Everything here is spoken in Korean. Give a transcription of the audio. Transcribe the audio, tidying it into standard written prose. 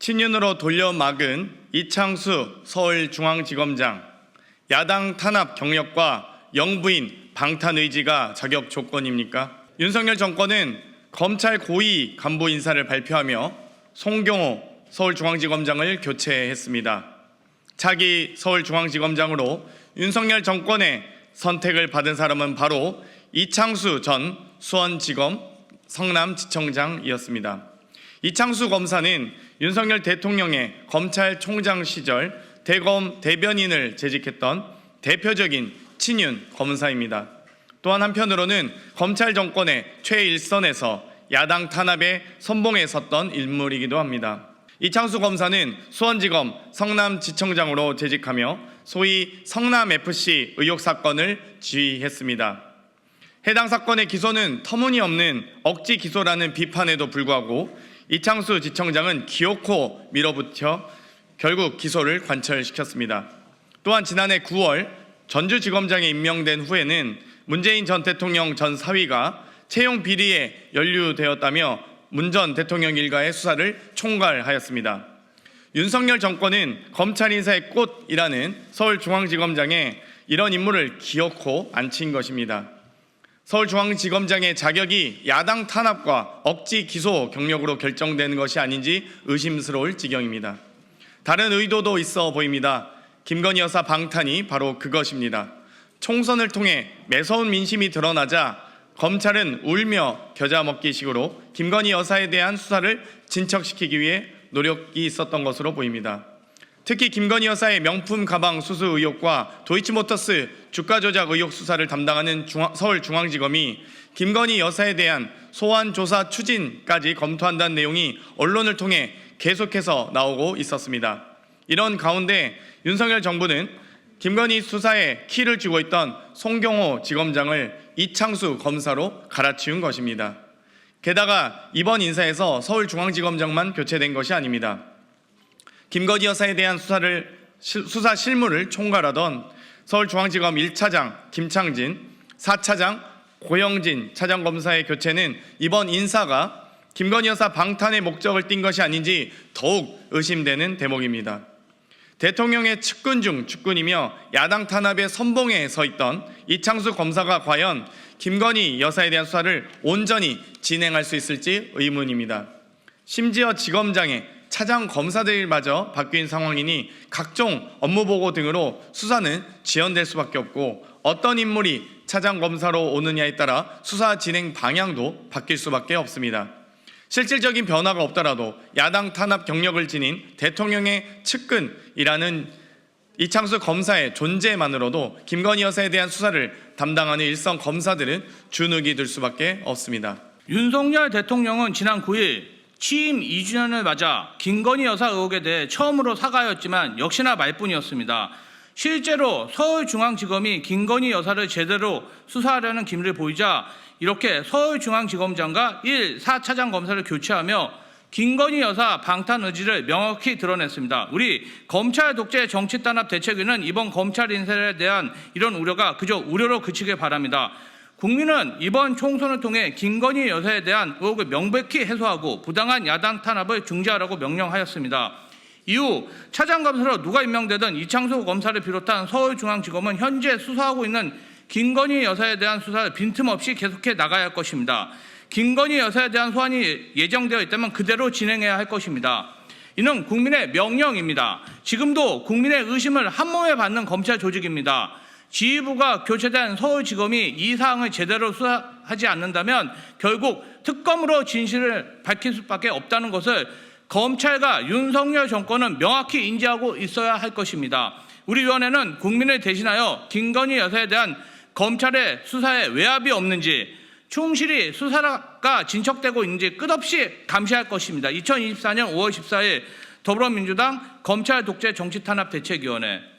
친윤으로 돌려막은 이창수 서울중앙지검장, 야당 탄압 경력과 영부인 방탄 의지가 자격 조건입니까? 윤석열 정권은 검찰 고위 간부 인사를 발표하며 송경호 서울중앙지검장을 교체했습니다. 차기 서울중앙지검장으로 윤석열 정권의 선택을 받은 사람은 바로 이창수 전 수원지검 성남지청장이었습니다. 이창수 검사는 윤석열 대통령의 검찰총장 시절 대검 대변인을 재직했던 대표적인 친윤 검사입니다. 또한 한편으로는 검찰 정권의 최일선에서 야당 탄압에 선봉에 섰던 인물이기도 합니다. 이창수 검사는 수원지검 성남지청장으로 재직하며 소위 성남FC 의혹 사건을 지휘했습니다. 해당 사건의 기소는 터무니없는 억지 기소라는 비판에도 불구하고 이창수 지청장은 기어코 밀어붙여 결국 기소를 관철시켰습니다. 또한 지난해 9월 전주지검장에 임명된 후에는 문재인 전 대통령 전 사위가 채용 비리에 연루되었다며 문 전 대통령 일가의 수사를 총괄하였습니다. 윤석열 정권은 검찰 인사의 꽃이라는 서울중앙지검장에 이런 인물을 기어코 앉힌 것입니다. 서울중앙지검장의 자격이 야당 탄압과 억지 기소 경력으로 결정되는 것이 아닌지 의심스러울 지경입니다. 다른 의도도 있어 보입니다. 김건희 여사 방탄이 바로 그것입니다. 총선을 통해 매서운 민심이 드러나자 검찰은 울며 겨자 먹기식으로 김건희 여사에 대한 수사를 진척시키기 위해 노력이 있었던 것으로 보입니다. 특히 김건희 여사의 명품 가방 수수 의혹과 도이치모터스 주가 조작 의혹 수사를 담당하는 서울중앙지검이 김건희 여사에 대한 소환 조사 추진까지 검토한다는 내용이 언론을 통해 계속해서 나오고 있었습니다. 이런 가운데 윤석열 정부는 김건희 수사에 키를 쥐고 있던 송경호 지검장을 이창수 검사로 갈아치운 것입니다. 게다가 이번 인사에서 서울중앙지검장만 교체된 것이 아닙니다. 김건희 여사에 대한 수사 실무를 총괄하던 서울중앙지검 1차장 김창진, 4차장 고영진 차장검사의 교체는 이번 인사가 김건희 여사 방탄의 목적을 띈 것이 아닌지 더욱 의심되는 대목입니다. 대통령의 측근 중 측근이며 야당 탄압의 선봉에 서 있던 이창수 검사가 과연 김건희 여사에 대한 수사를 온전히 진행할 수 있을지 의문입니다. 심지어 지검장의 차장 검사들마저 바뀐 상황이니 각종 업무보고 등으로 수사는 지연될 수밖에 없고 어떤 인물이 차장 검사로 오느냐에 따라 수사 진행 방향도 바뀔 수밖에 없습니다. 실질적인 변화가 없더라도 야당 탄압 경력을 지닌 대통령의 측근이라는 이창수 검사의 존재만으로도 김건희 여사에 대한 수사를 담당하는 일선 검사들은 주눅이 들 수밖에 없습니다. 윤석열 대통령은 지난 9일 취임 2주년을 맞아 김건희 여사 의혹에 대해 처음으로 사과하였지만 역시나 말뿐이었습니다. 실제로 서울중앙지검이 김건희 여사를 제대로 수사하려는 기미를 보이자 이렇게 서울중앙지검장과 1, 4차장 검사를 교체하며 김건희 여사 방탄 의지를 명확히 드러냈습니다. 우리 검찰 독재 정치 탄압 대책위는 이번 검찰 인사에 대한 이런 우려가 그저 우려로 그치길 바랍니다. 국민은 이번 총선을 통해 김건희 여사에 대한 의혹을 명백히 해소하고 부당한 야당 탄압을 중지하라고 명령하였습니다. 이후 차장검사로 누가 임명되든 이창수 검사를 비롯한 서울중앙지검은 현재 수사하고 있는 김건희 여사에 대한 수사를 빈틈없이 계속해 나가야 할 것입니다. 김건희 여사에 대한 소환이 예정되어 있다면 그대로 진행해야 할 것입니다. 이는 국민의 명령입니다. 지금도 국민의 의심을 한몸에 받는 검찰 조직입니다. 지휘부가 교체된 서울지검이 이 사항을 제대로 수사하지 않는다면 결국 특검으로 진실을 밝힐 수밖에 없다는 것을 검찰과 윤석열 정권은 명확히 인지하고 있어야 할 것입니다. 우리 위원회는 국민을 대신하여 김건희 여사에 대한 검찰의 수사에 외압이 없는지 충실히 수사가 진척되고 있는지 끝없이 감시할 것입니다. 2024년 5월 14일 더불어민주당 검찰 독재 정치 탄압 대책위원회